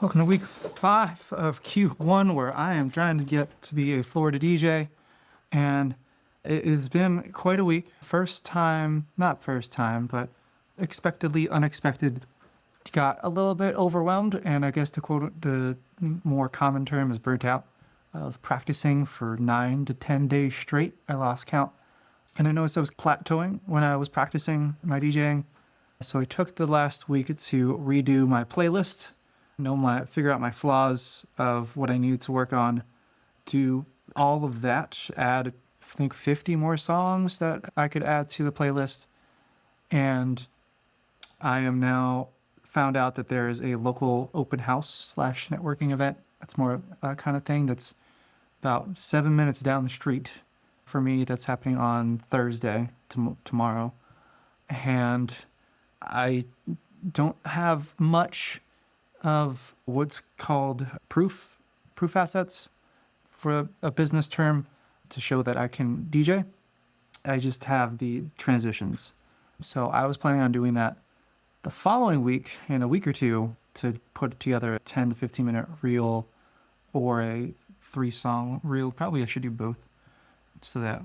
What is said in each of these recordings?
Welcome to week 5 of Q1, where I am trying to get to be a Florida DJ. And it has been quite a week. First time, not first time, but expectedly unexpected. Got a little bit overwhelmed, and I guess to quote the more common term is burnt out. I was practicing for 9 to 10 days straight. I lost count. And I noticed I was plateauing when I was practicing my DJing. So I took the last week to redo my playlist, figure out my flaws of what I needed to work on, do all of that, add I think 50 more songs that I could add to the playlist. And I am now found out that there is a local open house slash networking event. That's more a kind of thing that's about 7 minutes down the street for me. That's happening on Thursday, tomorrow. And I don't have much of what's called proof assets for a business term to show that I can DJ. I just have the transitions. So I was planning on doing that the following week, in a week or two, to put together a 10 to 15 minute reel or a 3-song reel. Probably I should do both so that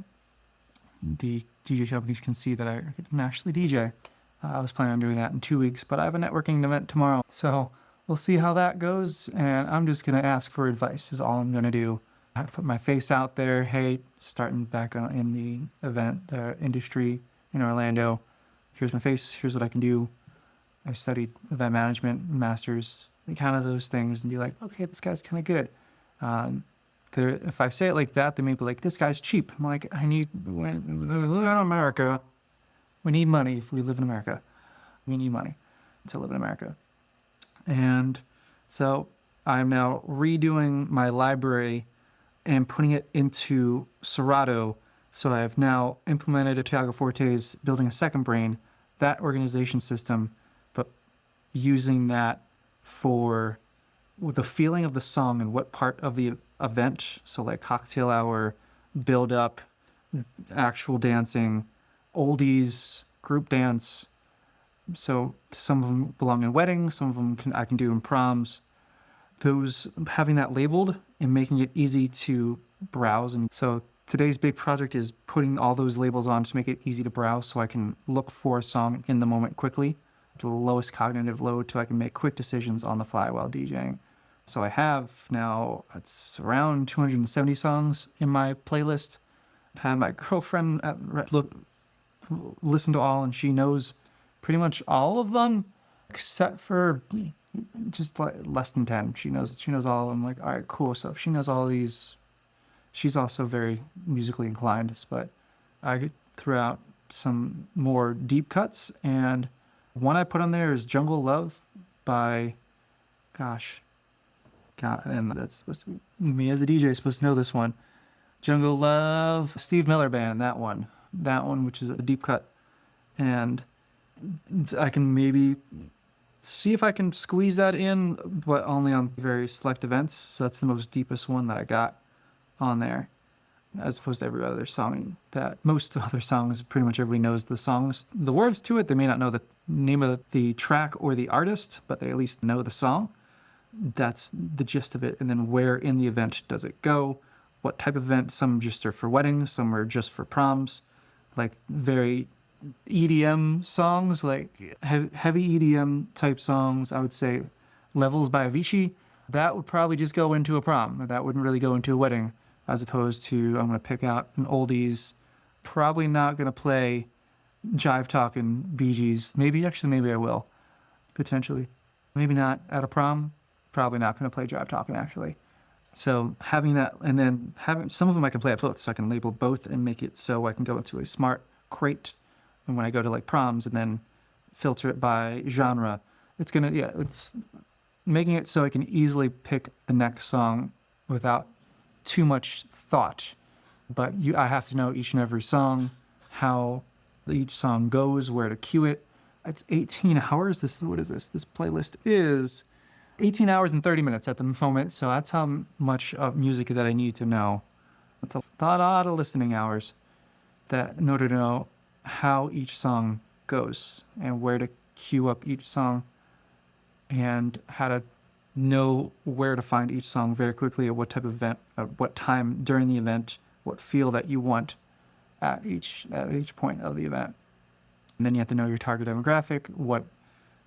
the DJ companies can see that I can actually DJ. I was planning on doing that in 2 weeks, but I have a networking event tomorrow. So we'll see how that goes, and I'm just going to ask for advice is all I'm going to do. I put my face out there. Hey, starting back in the event industry in Orlando. Here's my face. Here's what I can do. I studied event management, masters, kind of those things, and be like, okay, this guy's kind of good. If I say it like that, they may be like, this guy's cheap. I'm like, we live in America. We need money if we live in America. We need money to live in America. And so I'm now redoing my library and putting it into Serato. So I have now implemented Tiago Forte's Building a Second Brain, that organization system, but using that for the feeling of the song and what part of the event, so like cocktail hour, build up, actual dancing, oldies, group dance. So some of them belong in weddings, some of them I can do in proms. Those, having that labeled and making it easy to browse. And so today's big project is putting all those labels on to make it easy to browse so I can look for a song in the moment quickly to the lowest cognitive load so I can make quick decisions on the fly while DJing. So I have now, it's around 270 songs in my playlist. I had my girlfriend listen to all, and she knows pretty much all of them except for just like less than 10. She knows all of them. Like, all right, cool. So if she knows all these, she's also very musically inclined. But I threw out some more deep cuts, and one I put on there is Jungle Love by, and that's supposed to be me as a DJ is supposed to know this one. Jungle Love, Steve Miller Band, that one, which is a deep cut. And I can maybe see if I can squeeze that in, but only on very select events. So that's the most deepest one that I got on there, as opposed to every other song. That most other songs, pretty much everybody knows the songs, the words to it. They may not know the name of the track or the artist, but they at least know the song. That's the gist of it. And then where in the event does it go? What type of event? Some just are for weddings, some are just for proms, like very EDM songs, like heavy EDM type songs. I would say Levels by Avicii. That would probably just go into a prom. That wouldn't really go into a wedding, as opposed to I'm going to pick out an oldies. Probably not going to play Jive Talkin' Bee Gees. Maybe I will, potentially. Maybe not at a prom. Probably not going to play Jive Talkin' actually. So having that, and then having some of them I can play at both, so I can label both and make it so I can go into a smart crate. And when I go to like proms and then filter it by genre, it's making it so I can easily pick the next song without too much thought. But I have to know each and every song, how each song goes, where to cue it. It's 18 hours. What is this? This playlist is 18 hours and 30 minutes at the moment. So that's how much of music that I need to know. It's a lot of listening hours in order to know how each song goes and where to cue up each song and how to know where to find each song very quickly, at what type of event, at what time during the event, what feel that you want at each point of the event. And then you have to know your target demographic. What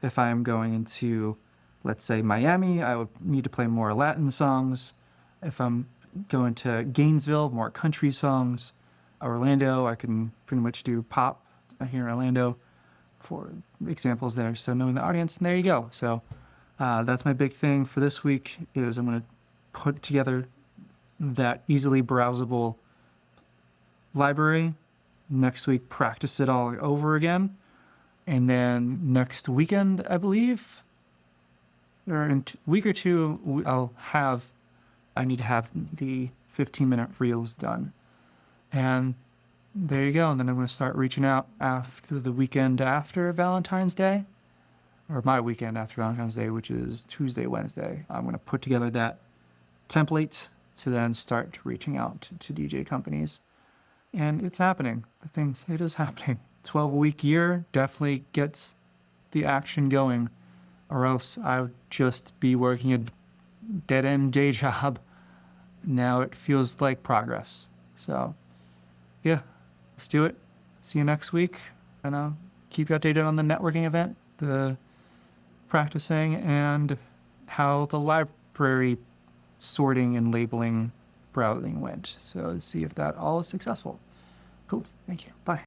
if I am going into, let's say, Miami, I would need to play more Latin songs. If I'm going to Gainesville, more country songs. Orlando, I can pretty much do pop here in Orlando for examples there. So knowing the audience, and there you go. So that's my big thing for this week is I'm going to put together that easily browsable library. Next week, practice it all over again. And then next weekend, I believe, or in a week or two, I need to have the 15-minute reels done. And there you go. And then I'm going to start reaching out after the weekend after Valentine's Day, or my weekend after Valentine's Day, which is Tuesday, Wednesday. I'm going to put together that template to then start reaching out to DJ companies. And it's happening. It is happening. 12-week year definitely gets the action going, or else I would just be working a dead-end day job. Now it feels like progress. So, yeah, let's do it. See you next week. And I'll keep you updated on the networking event, the practicing, and how the library sorting and labeling browsing went. So see if that all is successful. Cool. Thank you. Bye.